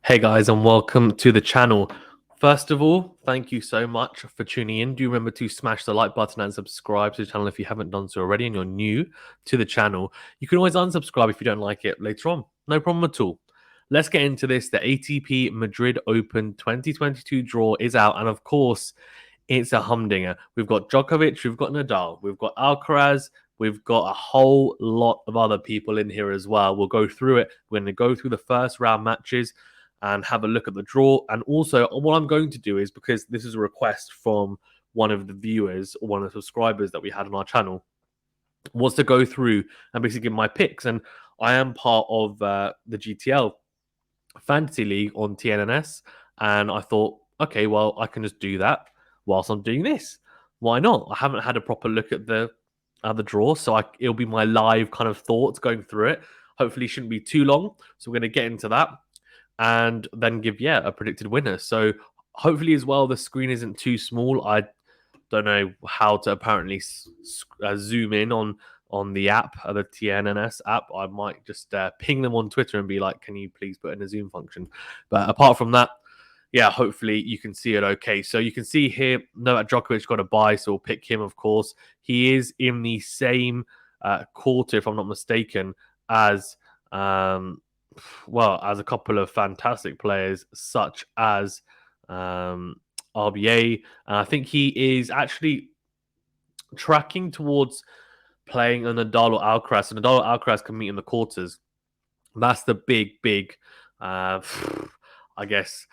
Hey guys, and welcome to the channel. First of all, thank you so much for tuning in. Do remember to smash the like button and subscribe to the channel if you haven't done so already and you're new to the channel. You can always unsubscribe if you don't like it later on. No problem at all. Let's get into this. The ATP Madrid Open 2022 draw is out, and of course, it's a humdinger. We've got Djokovic, we've got Nadal, we've got Alcaraz, we've got a whole lot of other people in here as well. We'll go through it. We're going to go through the first round matches and have a look at the draw. And also, what I'm going to do is, because this is a request from one of the viewers or one of the subscribers that we had on our channel, was to go through and basically give my picks. And I am part of the GTL Fantasy League on TNNS. And I thought, okay, well, I can just do that whilst I'm doing this. Why not? I haven't had a proper look at the draw, so it'll be my live kind of thoughts going through it. Hopefully, it shouldn't be too long. So we're going to get into that and then give a predicted winner. So hopefully as well the screen isn't too small. I don't know how to apparently zoom in on the app, the TNNS app. I might just ping them on Twitter and be like, can you please put in a zoom function? But apart from that, yeah, hopefully you can see it okay. So you can see here, Novak Djokovic got a bye, so we'll pick him, of course. He is in the same quarter, if I'm not mistaken, as as a couple of fantastic players such as RBA. And I think he is actually tracking towards playing a Nadal or Alcaraz. So Nadal or Alcaraz can meet in the quarters. That's the big, I guess,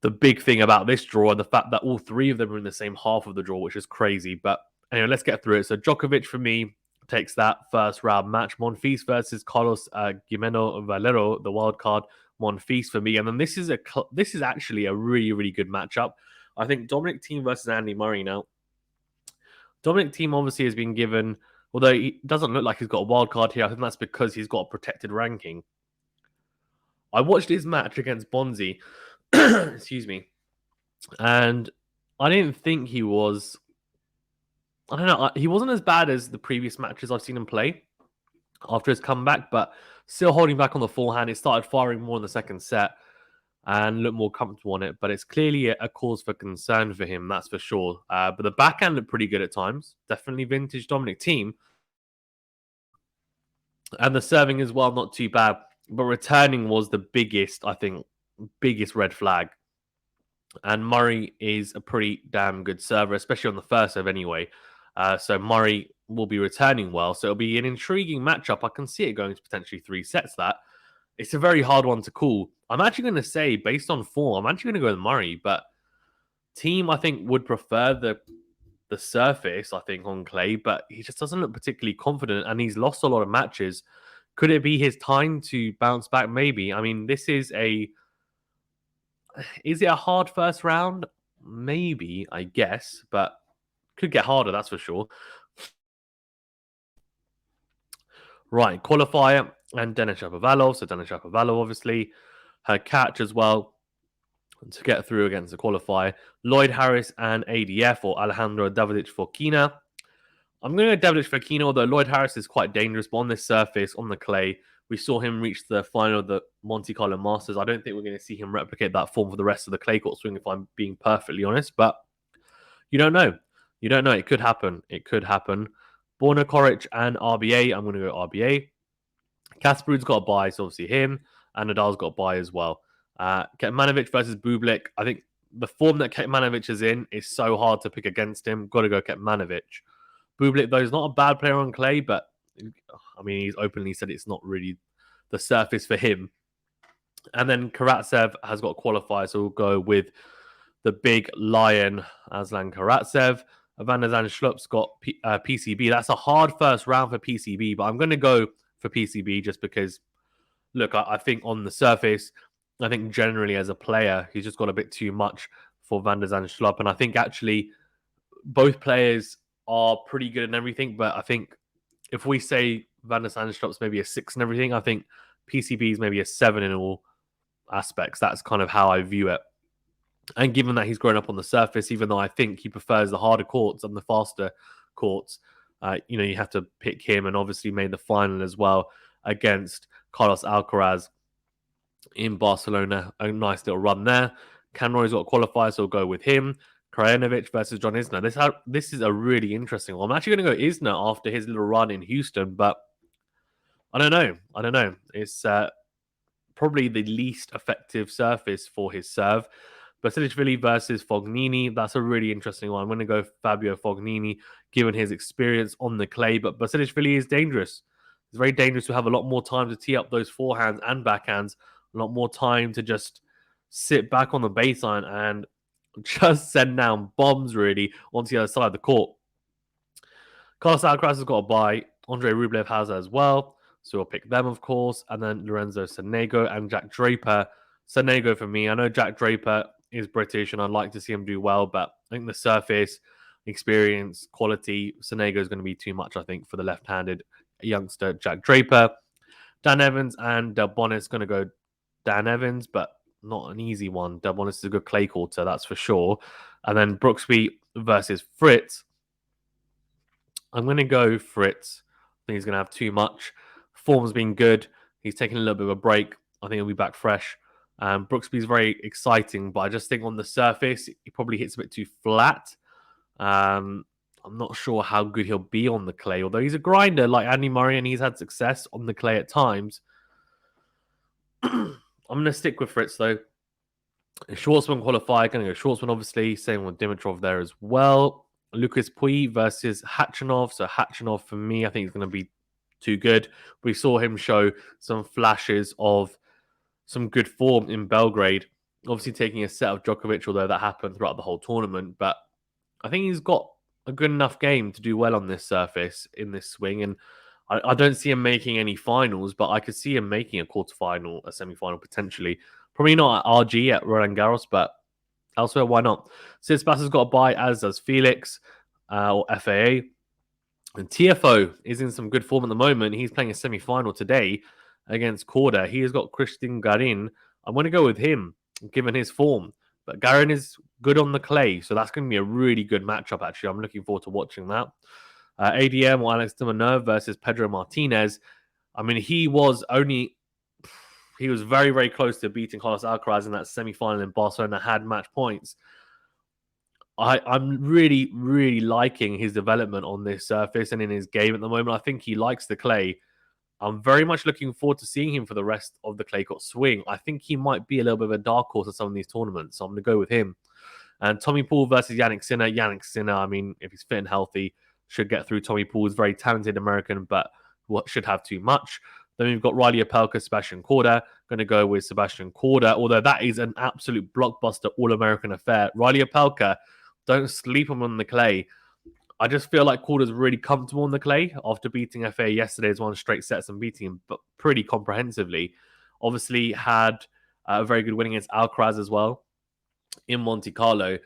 the big thing about this draw, and the fact that all three of them are in the same half of the draw, which is crazy. But anyway, let's get through it. So Djokovic, for me, takes that first round match. Monfils versus Carlos Gimeno Valero, the wild card. Monfils for me. And then this is actually a really good matchup. I think Dominic Thiem versus Andy Murray now. Dominic Thiem obviously has been given, although he doesn't look like he's got a wild card here. I think that's because he's got a protected ranking. I watched his match against Bonzi, excuse me, and I didn't think he was. I don't know. He wasn't as bad as the previous matches I've seen him play after his comeback, but still holding back on the forehand. It started firing more in the second set and looked more comfortable on it. But it's clearly a cause for concern for him, that's for sure. But the backhand looked pretty good at times. Definitely vintage Dominic Thiem. And the serving as well, not too bad. But returning was the biggest red flag. And Murray is a pretty damn good server, especially on the first serve anyway. So Murray will be returning well. So it'll be an intriguing matchup. I can see it going to potentially 3 sets. That it's a very hard one to call. I'm actually going to say, based on form, I'm actually going to go with Murray. But Thiem, I think, would prefer the surface, I think, on clay. But he just doesn't look particularly confident. And he's lost a lot of matches. Could it be his time to bounce back? Maybe. I mean, is it a hard first round? Maybe, I guess. But could get harder, that's for sure. Right, qualifier and Denis Shapovalov. So Denis Shapovalov, obviously, her catch as well to get through against the qualifier. Lloyd Harris and ADF, or Alejandro Davidovich Fokina. I'm going to go Davidovich Fokina, although Lloyd Harris is quite dangerous. But on this surface, on the clay, we saw him reach the final of the Monte Carlo Masters. I don't think we're going to see him replicate that form for the rest of the clay court swing, if I'm being perfectly honest. But you don't know. You don't know. It could happen. It could happen. Borna Coric and RBA. I'm going to go RBA. Kasparud's got a bye, so obviously him. And Nadal's got a bye as well. Kekmanovic versus Bublik. I think the form that Kekmanovic is in is so hard to pick against him. Got to go Kekmanovic. Bublik, though, is not a bad player on clay, but I mean, he's openly said it's not really the surface for him. And then Karatsev has got a qualifier, so we'll go with the big lion, Aslan Karatsev. Van der Zandschulp's got PCB. That's a hard first round for PCB, but I'm going to go for PCB just because, look, I think on the surface, I think generally as a player, he's just got a bit too much for Van der Zandschulp. And I think actually both players are pretty good in everything, but I think if we say Van der Zandschulp's maybe a 6 and everything, I think PCB is maybe a 7 in all aspects. That's kind of how I view it. And given that he's grown up on the surface, even though I think he prefers the harder courts and the faster courts, you have to pick him, and obviously made the final as well against Carlos Alcaraz in Barcelona. A nice little run there. Canroy's got a qualifier, so we'll go with him. Krajinovic versus John Isner. This is a really interesting one. I'm actually going to go Isner after his little run in Houston, but I don't know. It's probably the least effective surface for his serve. Basilishvili versus Fognini. That's a really interesting one. I'm going to go Fabio Fognini, given his experience on the clay. But Basilishvili is dangerous. It's very dangerous to have a lot more time to tee up those forehands and backhands. A lot more time to just sit back on the baseline and just send down bombs, really, onto the other side of the court. Carlos Alcaraz has got a bye. Andre Rublev has as well. So we'll pick them, of course. And then Lorenzo Sonego and Jack Draper. Sonego for me. I know Jack Draper is British and I'd like to see him do well, but I think the surface, experience, quality, Sonego is going to be too much, I think, for the left-handed youngster Jack Draper. Dan Evans and Delbonis going to go Dan Evans, but not an easy one. Delbonis is a good clay quarter, that's for sure. And then Brooksby versus Fritz. I'm going to go Fritz. I think he's going to have too much. Form's been good. He's taking a little bit of a break. I think he'll be back fresh. Brooksby's very exciting, but I just think on the surface, he probably hits a bit too flat. I'm not sure how good he'll be on the clay, although he's a grinder like Andy Murray and he's had success on the clay at times. I'm going to stick with Fritz, though. Schwartzman qualifier, going to go Schwartzman, obviously. Same with Dimitrov there as well. Lucas Pouille versus Khachanov. So Khachanov, for me, I think he's going to be too good. We saw him show some flashes of some good form in Belgrade. Obviously taking a set of Djokovic, although that happened throughout the whole tournament. But I think he's got a good enough game to do well on this surface in this swing. And I don't see him making any finals, but I could see him making a quarterfinal, a semi-final potentially. Probably not at RG at Roland Garros, but elsewhere, why not? Tsitsipas has got a bye, as does Felix or FAA. And TFO is in some good form at the moment. He's playing a semi-final today against Korda. He has got Christian Garin. I'm going to go with him, given his form. But Garin is good on the clay, so that's going to be a really good matchup, actually. I'm looking forward to watching that. ADM or Alex de Minaur versus Pedro Martinez. I mean, he was very, very close to beating Carlos Alcaraz in that semi-final in Barcelona, had match points. I'm really, really liking his development on this surface and in his game at the moment. I think he likes the clay. I'm very much looking forward to seeing him for the rest of the clay court swing. I think he might be a little bit of a dark horse at some of these tournaments, so I'm going to go with him. And Tommy Paul versus Yannick Sinner. Yannick Sinner, I mean, if he's fit and healthy, should get through. Tommy Paul is very talented American, but should have too much. Then we've got Riley Opelka, Sebastian Korda. Going to go with Sebastian Korda, although that is an absolute blockbuster All-American affair. Riley Opelka, don't sleep him on the clay. I just feel like Korda's really comfortable on the clay after beating FA yesterday's one straight sets and beating him but pretty comprehensively. Obviously had a very good win against Alcaraz as well in Monte Carlo.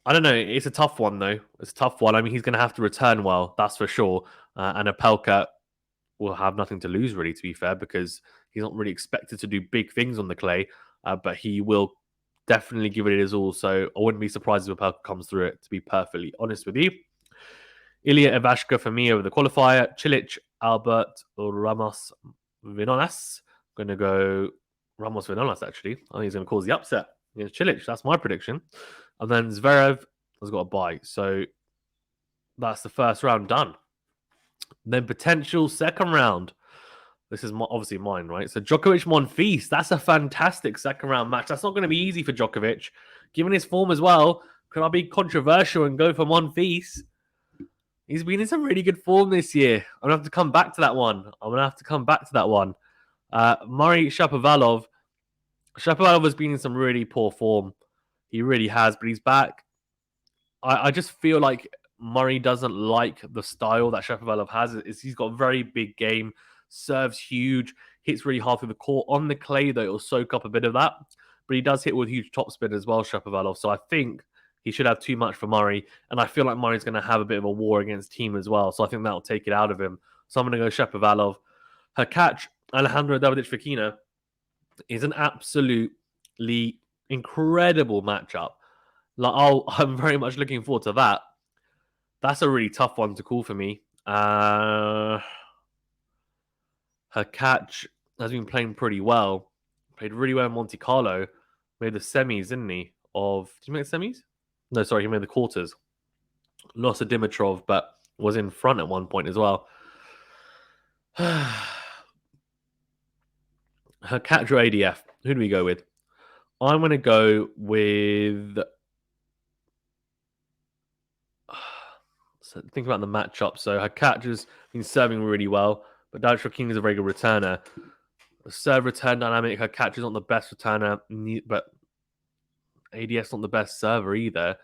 I don't know. It's a tough one, though. It's a tough one. I mean, he's going to have to return well, that's for sure. And Opelka will have nothing to lose, really, to be fair, because he's not really expected to do big things on the clay, but he will definitely give it his all. So I wouldn't be surprised if Opelka comes through it, to be perfectly honest with you. Ilya Ivashka for me over the qualifier. Cilic, Albert, Ramos, Vinolas. Going to go Ramos Vinolas, actually. I think he's going to cause the upset against Cilic. That's my prediction. And then Zverev has got a bye. So that's the first round done. Then potential second round. This is obviously mine, right? So Djokovic Monfils. That's a fantastic second round match. That's not going to be easy for Djokovic. Given his form as well, could I be controversial and go for Monfils? He's been in some really good form this year. I'm going to have to come back to that one. Murray Shapovalov. Shapovalov has been in some really poor form. He really has, but he's back. I just feel like Murray doesn't like the style that Shapovalov has. He's got a very big game, serves huge, hits really hard through the court. On the clay, though, it'll soak up a bit of that. But he does hit with huge topspin as well, Shapovalov. So I think he should have too much for Murray. And I feel like Murray's going to have a bit of a war against Thiem as well. So I think that'll take it out of him. So I'm going to go Shapovalov. Her catch, Alejandro Davidovich-Fokina, is an absolutely incredible matchup. I'm very much looking forward to that. That's a really tough one to call for me. Her catch has been playing pretty well. Played really well in Monte Carlo. Made the semis, didn't he? Did he make the semis? No, sorry, he made the quarters. Lost to Dimitrov, but was in front at one point as well. Hurkacz or ADF? Who do we go with? I'm going to go with. So think about the matchup. So Hurkacz has been serving really well, but Djokovic King is a very good returner. The serve return dynamic, Hurkacz is not the best returner, but ADF's not the best server either.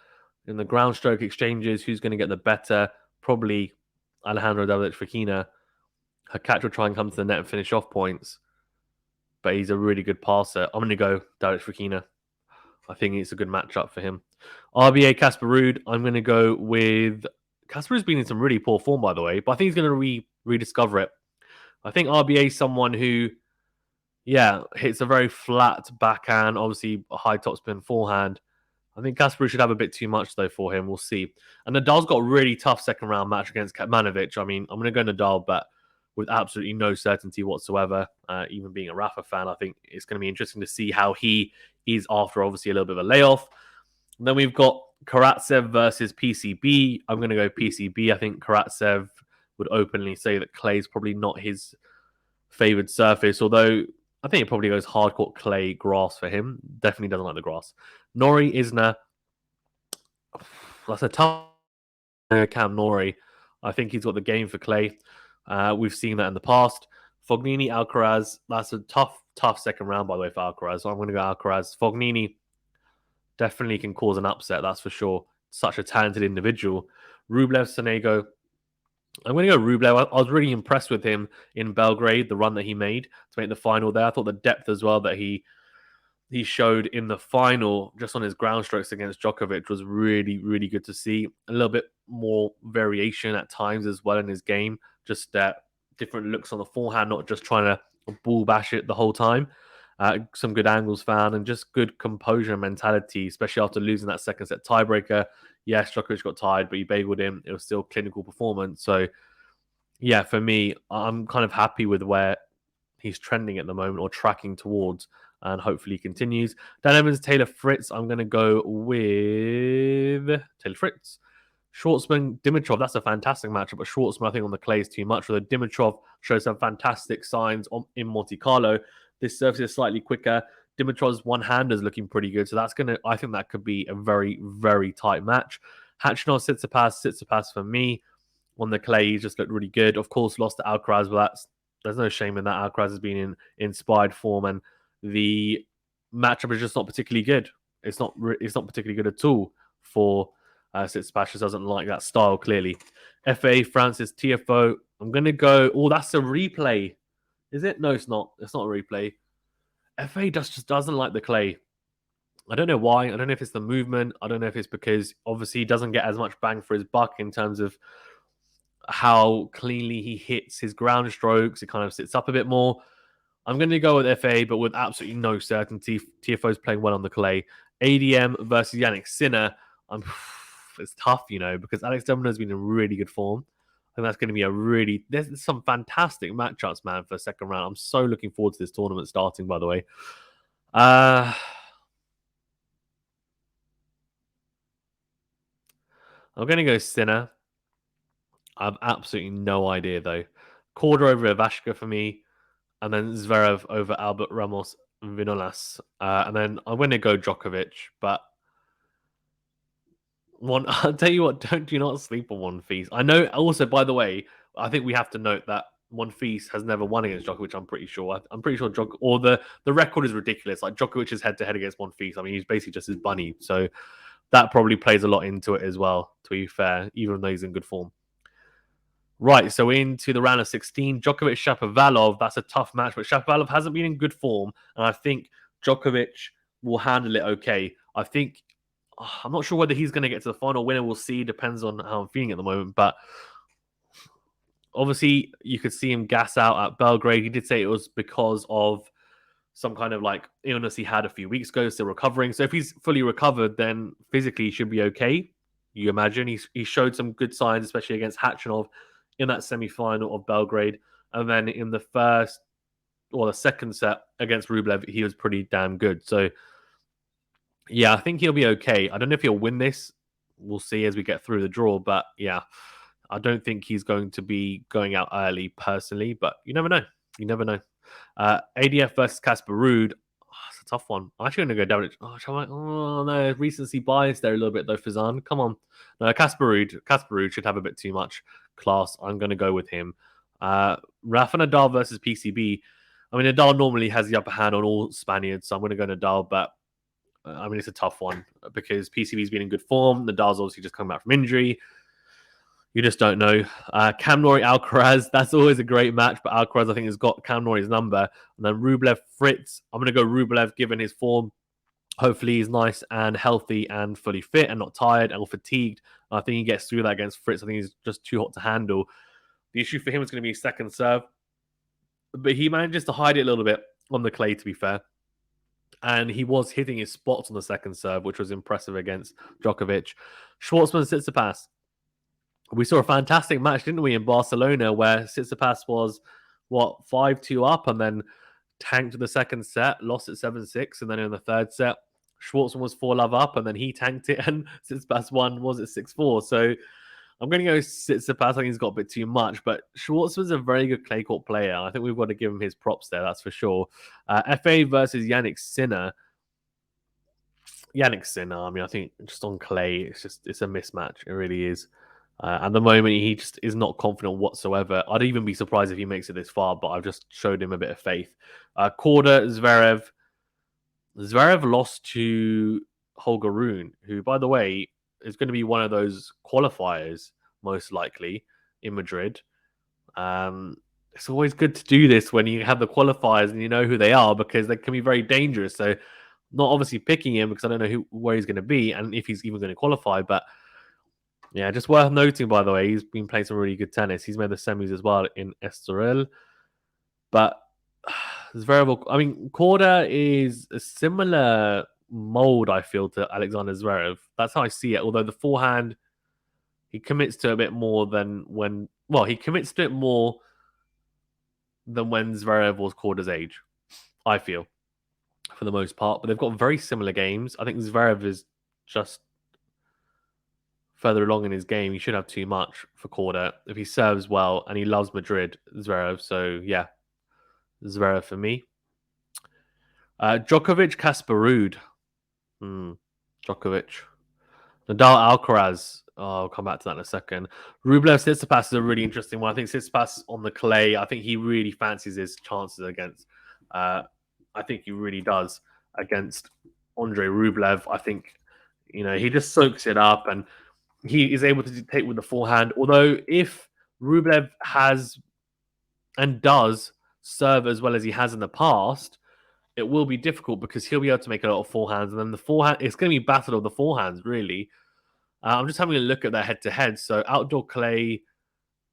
In the ground stroke exchanges, who's going to get the better? Probably Alejandro Davidovich Fokina. Hurkacz will try and come to the net and finish off points, but he's a really good passer. I'm going to go Davidovich Fokina. I think it's a good matchup for him. RBA Casper Ruud, I'm going to go with... Casper has been in some really poor form, by the way, but I think he's going to rediscover it. I think RBA is someone who, hits a very flat backhand, obviously a high topspin forehand. I think Casper should have a bit too much, though, for him. We'll see. And Nadal's got a really tough second round match against Kecmanovic. I mean, I'm going to go Nadal, but with absolutely no certainty whatsoever. Even being a Rafa fan, I think it's going to be interesting to see how he is after, obviously, a little bit of a layoff. And then we've got Karatsev versus PCB. I'm going to go PCB. I think Karatsev would openly say that clay is probably not his favoured surface, although I think it probably goes hardcourt clay grass for him. Definitely doesn't like the grass. Nori Isner. That's a tough Cam Nori. I think he's got the game for clay. We've seen that in the past. Fognini Alcaraz. That's a tough second round, by the way, for Alcaraz. So I'm going to go Alcaraz. Fognini definitely can cause an upset, that's for sure. Such a talented individual. Rublev Sonego. I'm going to go Rublev. I was really impressed with him in Belgrade, the run that he made to make the final there. I thought the depth as well that he showed in the final, just on his ground strokes against Djokovic, was really, really good to see. A little bit more variation at times as well in his game. Just different looks on the forehand, not just trying to ball bash it the whole time. Some good angles found and just good composure and mentality, especially after losing that second set tiebreaker. Yes, Djokovic got tired, but he bageled him. It was still clinical performance. So, yeah, for me, I'm kind of happy with where he's trending at the moment or tracking towards, and hopefully he continues. Dan Evans, Taylor Fritz. I'm going to go with Taylor Fritz. Schwartzman, Dimitrov, that's a fantastic matchup, but Schwartzman, I think, on the clay is too much. Although Dimitrov shows some fantastic signs in Monte Carlo. This surface is slightly quicker. Dimitrov's one-hander is looking pretty good, so I think that could be a very, very tight match. Khachanov, Tsitsipas for me. On the clay, he just looked really good. Of course, lost to Alcaraz, but there's no shame in that. Alcaraz has been in inspired form, and the matchup is just not particularly good. It's not particularly good at all for Tsitsipas. Just doesn't like that style, clearly. FA, Francis, TFO. I'm going to go... Oh, that's a replay. Is it? No, it's not. It's not a replay. FA just doesn't like the clay. I don't know why. I don't know if it's the movement. I don't know if it's because, obviously, he doesn't get as much bang for his buck in terms of how cleanly he hits his ground strokes. It kind of sits up a bit more. I'm going to go with FA, but with absolutely no certainty. TFO's playing well on the clay. ADM versus Yannick Sinner. It's tough, because Alex de Minaur's been in really good form. I think that's going to be there's some fantastic matchups, man, for the second round. I'm so looking forward to this tournament starting, by the way. I'm going to go Sinner. I have absolutely no idea, though. Korda over Ivashka for me, and then Zverev over Albert Ramos Vinolas. And then I'm going to go Djokovic, but I'll tell you what, do not sleep on Monfils. I know, also, by the way, I think we have to note that Monfils has never won against Djokovic, I'm pretty sure. I'm pretty sure the record is ridiculous. Like, Djokovic is head-to-head against Monfils. I mean, he's basically just his bunny. So that probably plays a lot into it as well, to be fair, even though he's in good form. Right, so into the round of 16. Djokovic, Shapovalov. That's a tough match, but Shapovalov hasn't been in good form, and I think Djokovic will handle it okay. I'm not sure whether he's going to get to the final winner. We'll see. Depends on how I'm feeling at the moment. But obviously, you could see him gas out at Belgrade. He did say it was because of some kind of illness he had a few weeks ago, still recovering. So if he's fully recovered, then physically he should be okay. You imagine he showed some good signs, especially against Khachanov in that semi-final of Belgrade, and then in the first or the second set against Rublev, he was pretty damn good. So yeah, I think he'll be okay. I don't know if he'll win this. We'll see as we get through the draw. But yeah, I don't think he's going to be going out early personally. But you never know. You never know. ADF versus Casper Ruud. Oh, it's a tough one. I'm actually going to go down it. Oh, no. Recency bias there a little bit, though, Fazan. Come on. No, Casper Ruud should have a bit too much class. I'm going to go with him. Rafa Nadal versus PCB. I mean, Nadal normally has the upper hand on all Spaniards, so I'm going to go Nadal. But I mean, it's a tough one because PCB's been in good form. Nadal's obviously just come back from injury. You just don't know. Cam Norrie Alcaraz, that's always a great match, but Alcaraz, I think, has got Cam Norrie's number. And then Rublev Fritz. I'm going to go Rublev given his form. Hopefully, he's nice and healthy and fully fit and not tired or fatigued. I think he gets through that against Fritz. I think he's just too hot to handle. The issue for him is going to be second serve, but he manages to hide it a little bit on the clay, to be fair. And he was hitting his spots on the second serve, which was impressive against Djokovic. Schwartzman Tsitsipas. We saw a fantastic match, didn't we, in Barcelona, where Tsitsipas was, 5-2 up and then tanked the second set, lost it 7-6, and then in the third set, Schwartzman was 4-love up, and then he tanked it, and Tsitsipas won, 6-4. So I'm going to go Tsitsipas. I think he's got a bit too much, but Schwartzman's a very good clay court player. I think we've got to give him his props there, that's for sure. FA versus Yannick Sinner. Yannick Sinner, I mean, I think just on clay, it's a mismatch. It really is. At the moment, he just is not confident whatsoever. I'd even be surprised if he makes it this far, but I've just showed him a bit of faith. Korda, Zverev. Zverev lost to Holger Rune, who, by the way, is going to be one of those qualifiers, most likely, in Madrid. It's always good to do this when you have the qualifiers and you know who they are, because they can be very dangerous. So, not obviously picking him because I don't know where he's going to be and if he's even going to qualify, but yeah, just worth noting, by the way, he's been playing some really good tennis. He's made the semis as well in Estoril. But Zverev, I mean, Korda is a similar mold, I feel, to Alexander Zverev. That's how I see it. Although the forehand, he commits to a bit more than when... Well, he commits to it more than when Zverev was Korda's age, I feel, for the most part. But they've got very similar games. I think Zverev is just further along in his game. He should have too much for Korda if he serves well, and he loves Madrid, Zverev. So yeah, Zverev for me. Djokovic, Casper Ruud. Djokovic. Nadal, Alcaraz. Oh, I'll come back to that in a second. Rublev, Tsitsipas is a really interesting one. I think Tsitsipas on the clay, I think he really fancies his chances against. I think he really does against Andre Rublev. I think, he just soaks it up and he is able to dictate with the forehand. Although if Rublev has and does serve as well as he has in the past, it will be difficult because he'll be able to make a lot of forehands. And then the forehand, it's going to be battle of the forehands, really. I'm just having a look at their head-to-head. So outdoor clay,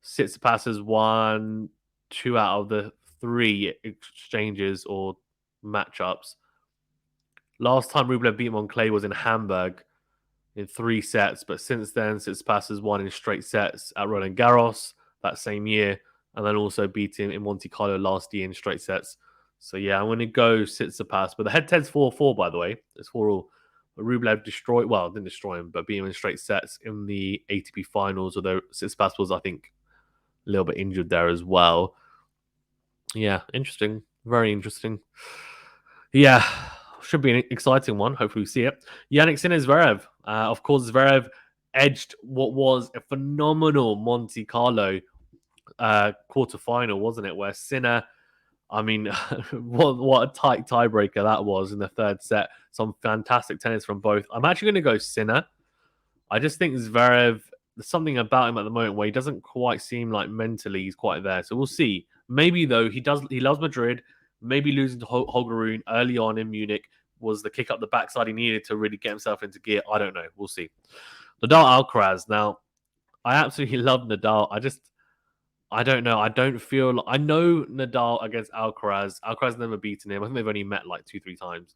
Tsitsipas has won 2 out of the 3 exchanges or matchups. Last time Rublev beat him on clay was in Hamburg in 3 sets, but since then, Tsitsipas has won in straight sets at Roland Garros that same year, and then also beat him in Monte Carlo last year in straight sets. So yeah, I'm going to go Tsitsipas, but the head-to-head's 4-4, by the way. It's 4-all. Rublev didn't destroy him, but beat him in straight sets in the ATP finals, although Tsitsipas was, I think, a little bit injured there as well. Yeah, interesting. Very interesting. Yeah, should be an exciting one. Hopefully we see it. Yannick Sinner, Zverev. Of course, Zverev edged what was a phenomenal Monte Carlo quarterfinal, wasn't it? Where Sinner, I mean, what a tight tiebreaker that was in the third set. Some fantastic tennis from both. I'm actually going to go Sinner. I just think Zverev, there's something about him at the moment where he doesn't quite seem like mentally he's quite there. So we'll see. Maybe, though, he loves Madrid. Maybe losing to Holger Rune early on in Munich was the kick up the backside he needed to really get himself into gear. I don't know. We'll see. Nadal Alcaraz. Now, I absolutely love Nadal. I don't know. I don't feel... I know Nadal against Alcaraz. Alcaraz never beaten him. I think they've only met like 2-3 times.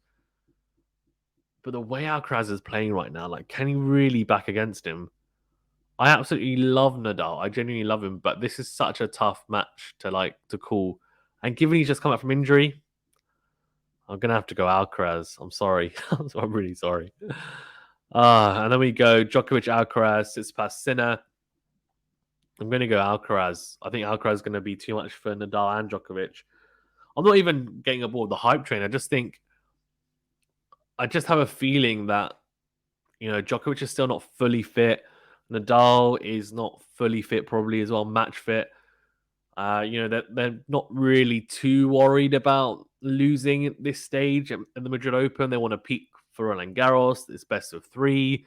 But the way Alcaraz is playing right now, like, can he really back against him? I absolutely love Nadal. I genuinely love him. But this is such a tough match to call. And given he's just come back from injury, I'm going to have to go Alcaraz. I'm sorry. I'm really sorry. And then we go Djokovic, Alcaraz, Tsitsipas, Sinner. I'm going to go Alcaraz. I think Alcaraz is going to be too much for Nadal and Djokovic. I'm not even getting aboard the hype train. I just have a feeling that, Djokovic is still not fully fit. Nadal is not fully fit, probably as well, match fit. They're not really too worried about losing at this stage at the Madrid Open. They want to peak for Roland Garros. It's best of 3.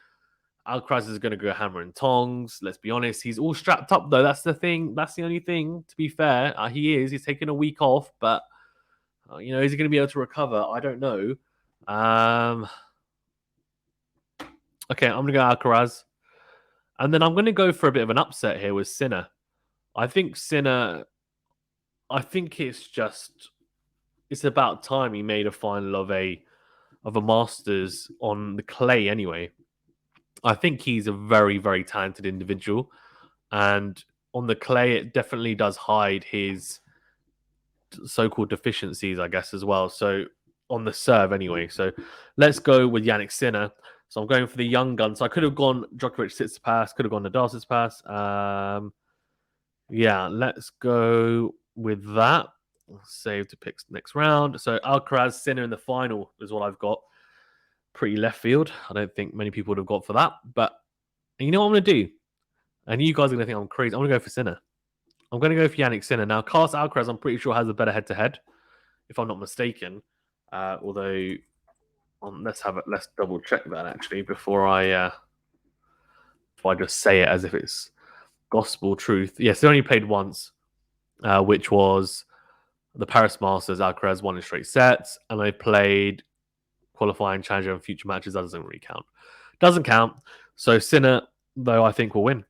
Alcaraz is going to go hammer and tongs. Let's be honest. He's all strapped up, though. That's the thing. That's the only thing, to be fair. He is. He's taking a week off, but, is he going to be able to recover? I don't know. Okay, I'm going to go Alcaraz. And then I'm going to go for a bit of an upset here with Sinner. I think it's about time he made a final of a Masters on the clay anyway. I think he's a very, very talented individual. And on the clay, it definitely does hide his so-called deficiencies, I guess, as well. So on the serve anyway. So let's go with Yannick Sinner. So I'm going for the young gun. So I could have gone Djokovic Tsitsipas, could have gone Nadal Tsitsipas. Yeah, let's go with that. Save to pick next round. So Alcaraz, Sinner in the final is what I've got. Pretty left field. I don't think many people would have got for that. But you know what I'm going to do? And you guys are going to think I'm crazy. I'm going to go for Sinner. I'm going to go for Yannick Sinner. Now, Carlos Alcaraz, I'm pretty sure, has a better head-to-head, if I'm not mistaken. Although, let's double check that actually before I just say it as if it's gospel truth. Yes, they only played once, which was the Paris Masters. Alcaraz won in straight sets, and they played qualifying, challenger, and future matches. That doesn't really count. Doesn't count. So Sinner, though, I think will win.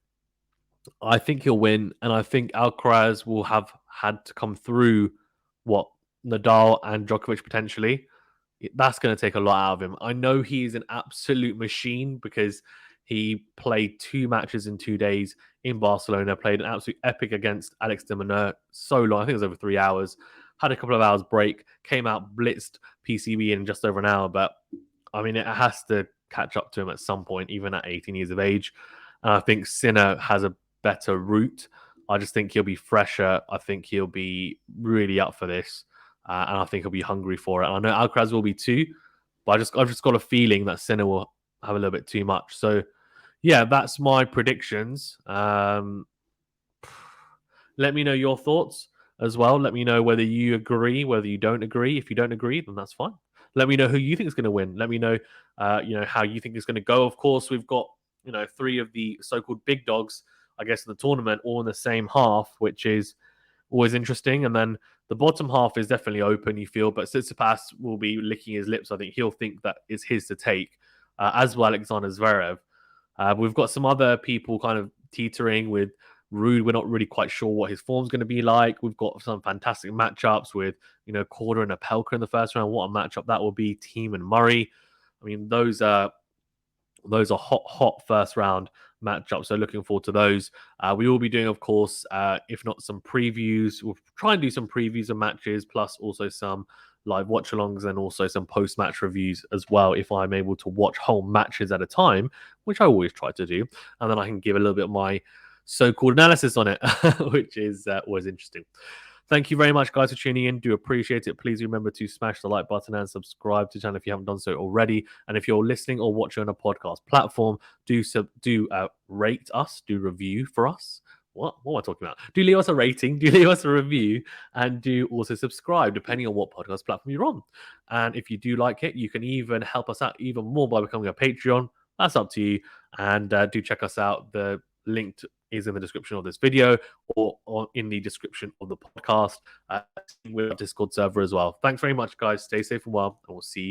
I think he'll win, and I think Alcaraz will have had to come through what Nadal and Djokovic potentially. That's going to take a lot out of him. I know he's an absolute machine because he played 2 matches in 2 days in Barcelona, played an absolute epic against Alex de Minaur so long. I think it was over 3 hours. Had a couple of hours break, came out, blitzed PCB in just over an hour. But, I mean, it has to catch up to him at some point, even at 18 years of age. And I think Sinner has a better route. I just think he'll be fresher. I think he'll be really up for this. And I think he'll be hungry for it. And I know Alcaraz will be too, but I've just got a feeling that Sinner will have a little bit too much. So, yeah, that's my predictions. Let me know your thoughts as well. Let me know whether you agree, whether you don't agree. If you don't agree, then that's fine. Let me know who you think is going to win. Let me know, how you think it's going to go. Of course, we've got 3 of the so-called big dogs, I guess, in the tournament, all in the same half, which is always interesting. And then the bottom half is definitely open, you feel, but Tsitsipas will be licking his lips. I think he'll think that is his to take, as well Alexander Zverev. We've got some other people kind of teetering with Rude. We're not really quite sure what his form's going to be like. We've got some fantastic matchups with, Korda and Opelka in the first round. What a matchup that will be. Thiem and Murray. I mean, those are hot first round matchups. So looking forward to those. We will be doing, of course, if not some previews, we'll try and do some previews of matches, plus also some live watch-alongs and also some post-match reviews as well, if I'm able to watch whole matches at a time, which I always try to do. And then I can give a little bit of my so-called analysis on it, which is always interesting. Thank you very much, guys, for tuning in. Do appreciate it. Please remember to smash the like button and subscribe to the channel if you haven't done so already. And if you're listening or watching on a podcast platform, do rate us, do review for us. What am I talking about? Do leave us a rating, do leave us a review, and do also subscribe, depending on what podcast platform you're on. And if you do like it, you can even help us out even more by becoming a Patreon. That's up to you. And do check us out. The link is in the description of this video or in the description of the podcast. With our Discord server as well. Thanks very much, guys. Stay safe and well, and we'll see you.